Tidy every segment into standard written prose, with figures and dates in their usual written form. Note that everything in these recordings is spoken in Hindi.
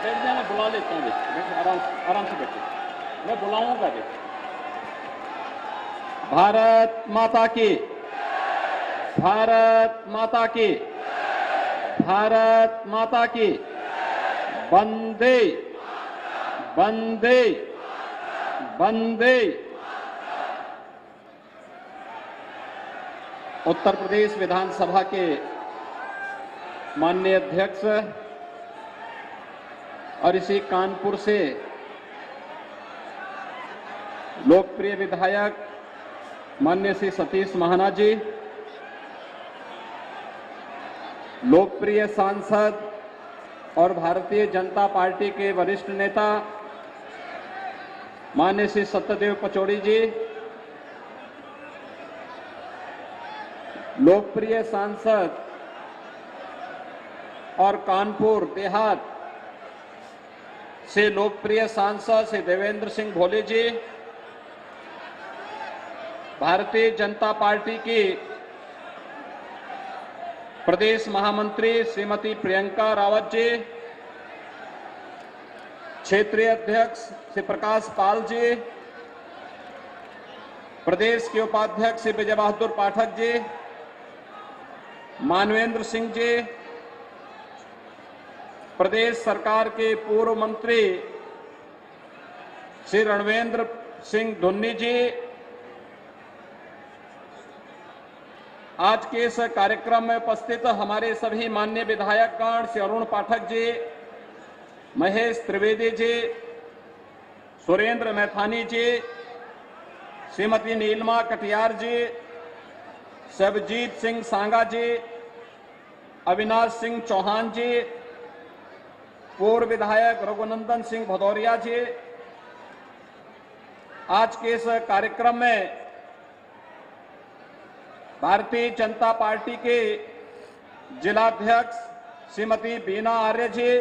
बैठ जाए, मैं बुला लेता हूँ। बैठे आराम से बैठे, मैं बुलाऊंगा। भारत माता की, भारत माता की, भारत माता की। वंदे वंदे वंदे। उत्तर प्रदेश विधानसभा के माननीय अध्यक्ष और इसी कानपुर से लोकप्रिय विधायक माननीय श्री सतीश महाना जी, लोकप्रिय सांसद और भारतीय जनता पार्टी के वरिष्ठ नेता माननीय श्री सत्यदेव पचौड़ी जी, लोकप्रिय सांसद और कानपुर देहात से लोकप्रिय सांसद श्री देवेंद्र सिंह भोले जी, भारतीय जनता पार्टी की प्रदेश महामंत्री श्रीमती प्रियंका रावत जी, क्षेत्रीय अध्यक्ष श्री प्रकाश पाल जी, प्रदेश के उपाध्यक्ष श्री विजय बहादुर पाठक जी, मानवेंद्र सिंह जी, प्रदेश सरकार के पूर्व मंत्री श्री रणवेंद्र सिंह धुन्नी जी, आज के इस कार्यक्रम में उपस्थित हमारे सभी माननीय विधायकगण श्री अरुण पाठक जी, महेश त्रिवेदी जी, सुरेंद्र मैथानी जी, श्रीमती नीलमा कटियार जी, शिवजीत सिंह सांगा जी, अविनाश सिंह चौहान जी, पूर्व विधायक रघुनंदन सिंह भदौरिया जी, आज के इस कार्यक्रम में भारतीय जनता पार्टी के जिलाध्यक्ष श्रीमती बीना आर्य जी,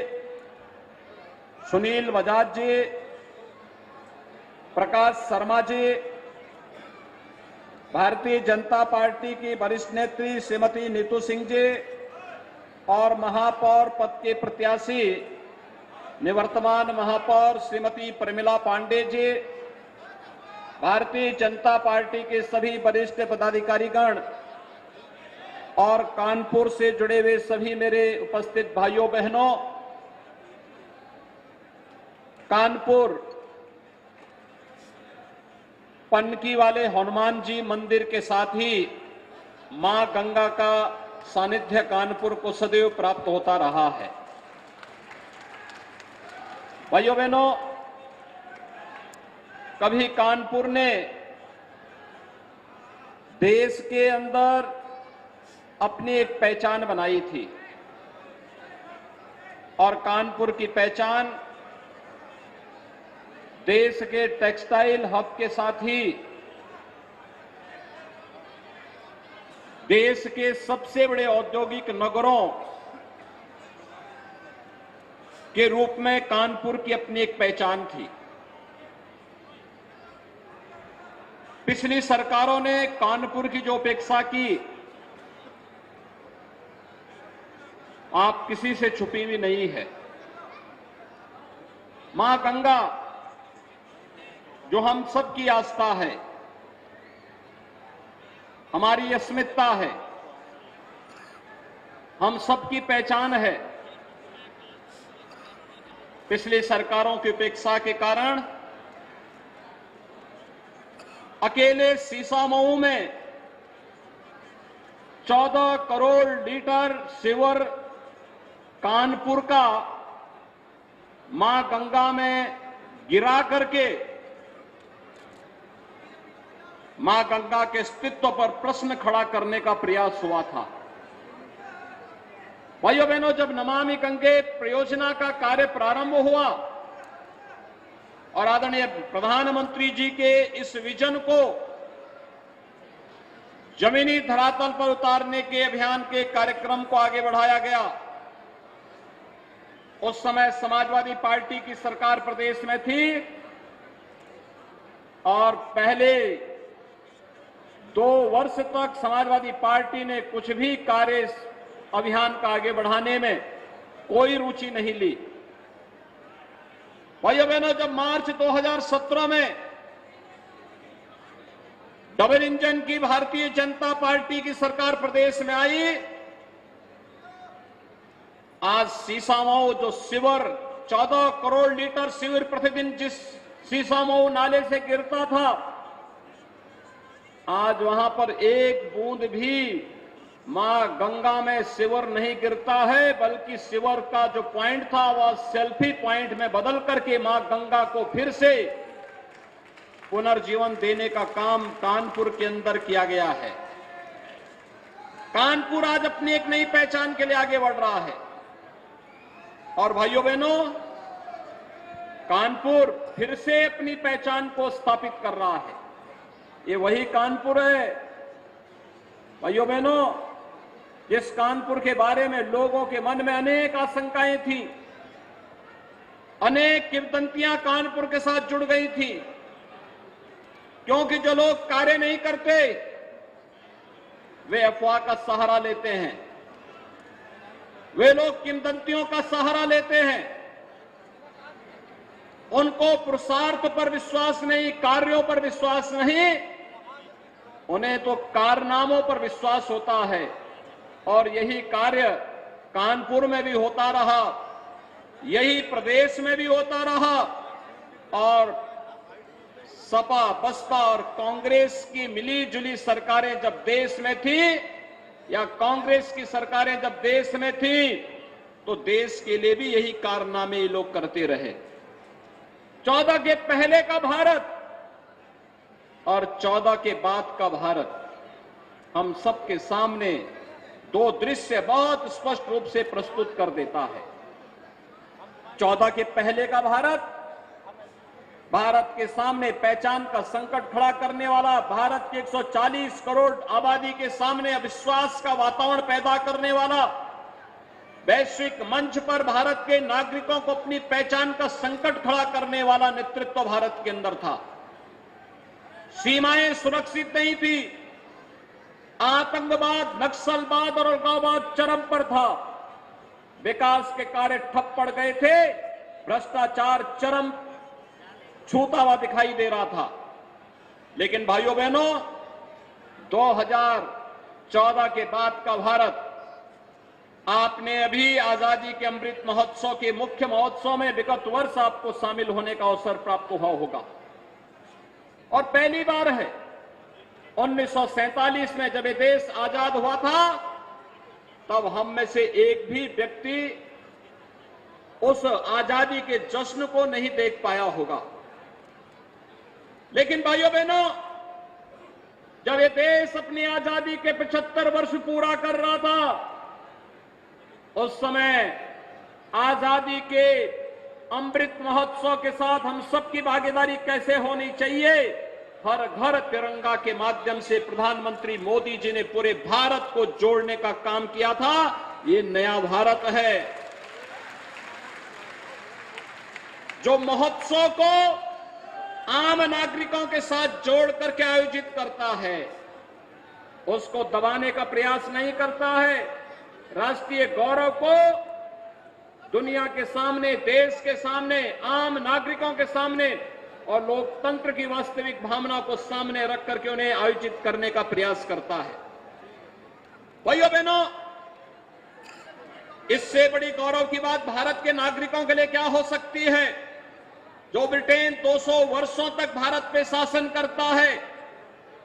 सुनील बजाज जी, प्रकाश शर्मा जी, भारतीय जनता पार्टी की वरिष्ठ नेत्री श्रीमती नीतू सिंह जी और महापौर पद के प्रत्याशी निवर्तमान महापौर श्रीमती प्रमिला पांडे जी, भारतीय जनता पार्टी के सभी वरिष्ठ पदाधिकारीगण और कानपुर से जुड़े हुए सभी मेरे उपस्थित भाइयों बहनों, कानपुर पनकी वाले हनुमान जी मंदिर के साथ ही मां गंगा का सानिध्य कानपुर को सदैव प्राप्त होता रहा है। भाइयों बहनों, कभी कानपुर ने देश के अंदर अपनी एक पहचान बनाई थी और कानपुर की पहचान देश के टेक्सटाइल हब के साथ ही देश के सबसे बड़े औद्योगिक नगरों के रूप में कानपुर की अपनी एक पहचान थी। पिछली सरकारों ने कानपुर की जो उपेक्षा की, आप किसी से छुपी हुई नहीं है। मां गंगा जो हम सबकी आस्था है, हमारी अस्मिता है, हम सबकी पहचान है, पिछली सरकारों की उपेक्षा के कारण अकेले सीसामऊ में 14 करोड़ लीटर सीवर कानपुर का मां गंगा में गिरा करके मां गंगा के अस्तित्व पर प्रश्न खड़ा करने का प्रयास हुआ था। भाइयों बहनों, जब नमामि गंगे परियोजना का कार्य प्रारंभ हुआ और आदरणीय प्रधानमंत्री जी के इस विजन को जमीनी धरातल पर उतारने के अभियान के कार्यक्रम को आगे बढ़ाया गया, उस समय समाजवादी पार्टी की सरकार प्रदेश में थी और पहले 2 वर्ष तक समाजवादी पार्टी ने कुछ भी कार्य अभियान का आगे बढ़ाने में कोई रुचि नहीं ली। भाइयों बहनों, जब मार्च 2017 में डबल इंजन की भारतीय जनता पार्टी की सरकार प्रदेश में आई, आज सीसामऊ जो सीवर 14 करोड़ लीटर सीवर प्रतिदिन जिस सीसामऊ नाले से गिरता था, आज वहां पर एक बूंद भी मां गंगा में सीवर नहीं गिरता है, बल्कि सीवर का जो पॉइंट था वह सेल्फी पॉइंट में बदल करके मां गंगा को फिर से पुनर्जीवन देने का काम कानपुर के अंदर किया गया है। कानपुर आज अपनी एक नई पहचान के लिए आगे बढ़ रहा है। और भाइयों बहनों, कानपुर फिर से अपनी पहचान को स्थापित कर रहा है। ये वही कानपुर है भाइयों बहनों, जिस कानपुर के बारे में लोगों के मन में अनेक आशंकाएं थी, अनेक किंवदंतियां कानपुर के साथ जुड़ गई थी, क्योंकि जो लोग कार्य नहीं करते वे अफवाह का सहारा लेते हैं, वे लोग किंवदंतियों का सहारा लेते हैं। उनको पुरुषार्थ पर विश्वास नहीं, कार्यों पर विश्वास नहीं, उन्हें तो कारनामों पर विश्वास होता है। और यही कार्य कानपुर में भी होता रहा, यही प्रदेश में भी होता रहा। और सपा, बसपा और कांग्रेस की मिली जुली सरकारें जब देश में थी, या कांग्रेस की सरकारें जब देश में थी, तो देश के लिए भी यही कारनामे ये लोग करते रहे। 14 के पहले का भारत और 14 के बाद का भारत हम सबके सामने दो दृश्य बहुत स्पष्ट रूप से प्रस्तुत कर देता है। 14 के पहले का भारत, भारत के सामने पहचान का संकट खड़ा करने वाला, भारत के 140 करोड़ आबादी के सामने अविश्वास का वातावरण पैदा करने वाला, वैश्विक मंच पर भारत के नागरिकों को अपनी पहचान का संकट खड़ा करने वाला नेतृत्व भारत के अंदर था। सीमाएं सुरक्षित नहीं थी, आतंकवाद, नक्सलवाद और अलगाववाद चरम पर था, विकास के कार्य ठप पड़ गए थे, भ्रष्टाचार चरम छूता हुआ दिखाई दे रहा था। लेकिन भाइयों बहनों, 2014 के बाद का भारत, आपने अभी आजादी के अमृत महोत्सव के मुख्य महोत्सव में विगत वर्ष आपको शामिल होने का अवसर प्राप्त हुआ होगा। और पहली बार है 1947 में जब ये देश आजाद हुआ था, तब हम में से एक भी व्यक्ति उस आजादी के जश्न को नहीं देख पाया होगा। लेकिन भाइयों बहनों, जब ये देश अपनी आजादी के 75 वर्ष पूरा कर रहा था, उस समय आजादी के अमृत महोत्सव के साथ हम सबकी भागीदारी कैसे होनी चाहिए, हर घर तिरंगा के माध्यम से प्रधानमंत्री मोदी जी ने पूरे भारत को जोड़ने का काम किया था। ये नया भारत है जो महोत्सव को आम नागरिकों के साथ जोड़ करके आयोजित करता है, उसको दबाने का प्रयास नहीं करता है। राष्ट्रीय गौरव को दुनिया के सामने, देश के सामने, आम नागरिकों के सामने और लोकतंत्र की वास्तविक भावना को सामने रख करके उन्हें आयोजित करने का प्रयास करता है। भाइयों बहनों, इससे बड़ी गौरव की बात भारत के नागरिकों के लिए क्या हो सकती है? जो ब्रिटेन 200 वर्षों तक भारत पे शासन करता है,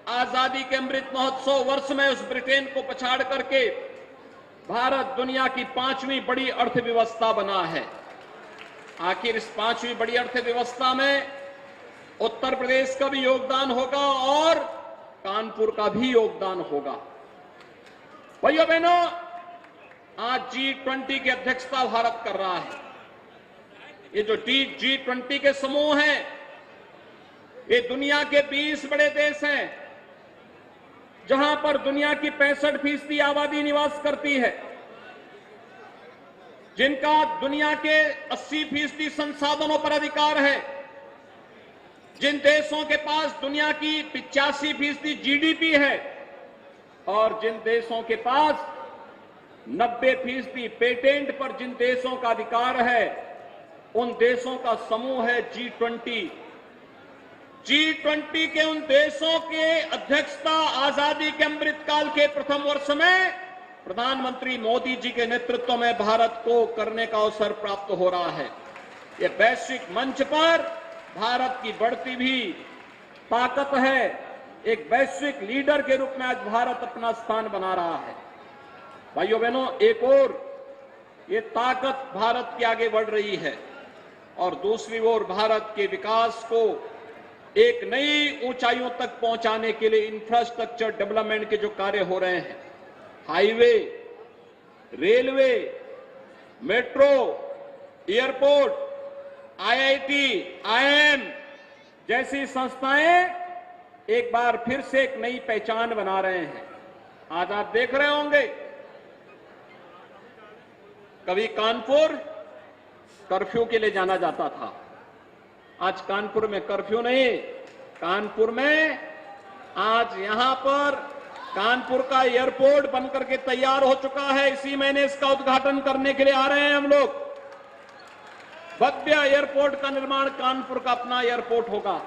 आजादी के अमृत महोत्सव वर्ष में उस ब्रिटेन को पछाड़ करके भारत दुनिया की 5वीं बड़ी अर्थव्यवस्था बना है। आखिर इस 5वीं बड़ी अर्थव्यवस्था में उत्तर प्रदेश का भी योगदान होगा और कानपुर का भी योगदान होगा। भाइयों बहनों, आज G20 की अध्यक्षता भारत कर रहा है। ये जो G20 के समूह हैं, ये दुनिया के 20 बड़े देश हैं, जहां पर दुनिया की 65% आबादी निवास करती है, जिनका दुनिया के 80% संसाधनों पर अधिकार है, जिन देशों के पास दुनिया की 85% जीडीपी है और जिन देशों के पास 90% पेटेंट पर जिन देशों का अधिकार है, उन देशों का समूह है G20। G20 के उन देशों के अध्यक्षता आजादी के अमृतकाल के प्रथम वर्ष में प्रधानमंत्री मोदी जी के नेतृत्व में भारत को करने का अवसर प्राप्त हो रहा है। ये वैश्विक मंच पर भारत की बढ़ती भी ताकत है। एक वैश्विक लीडर के रूप में आज भारत अपना स्थान बना रहा है। भाइयों बहनों, एक और ये ताकत भारत की आगे बढ़ रही है और दूसरी ओर भारत के विकास को एक नई ऊंचाइयों तक पहुंचाने के लिए इंफ्रास्ट्रक्चर डेवलपमेंट के जो कार्य हो रहे हैं, highway, railway, metro, airport, IIT, IIM जैसी संस्थाएं एक बार फिर से एक नई पहचान बना रहे हैं। आज आप देख रहे होंगे, कभी कानपुर कर्फ्यू के लिए जाना जाता था, आज कानपुर में कर्फ्यू नहीं, कानपुर में आज यहां पर कानपुर का एयरपोर्ट बनकर के तैयार हो चुका है। इसी महीने इसका उद्घाटन करने के लिए आ रहे हैं हम लोग। भव्य एयरपोर्ट का निर्माण, कानपुर का अपना एयरपोर्ट होगा।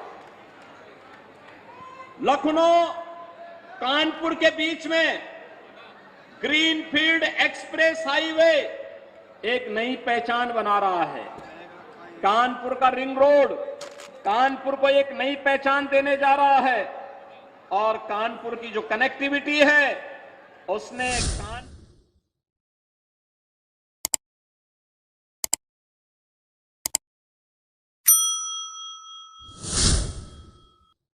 लखनऊ कानपुर के बीच में ग्रीनफील्ड एक्सप्रेस हाईवे एक नई पहचान बना रहा है। कानपुर का रिंग रोड कानपुर को एक नई पहचान देने जा रहा है और कानपुर की जो कनेक्टिविटी है उसने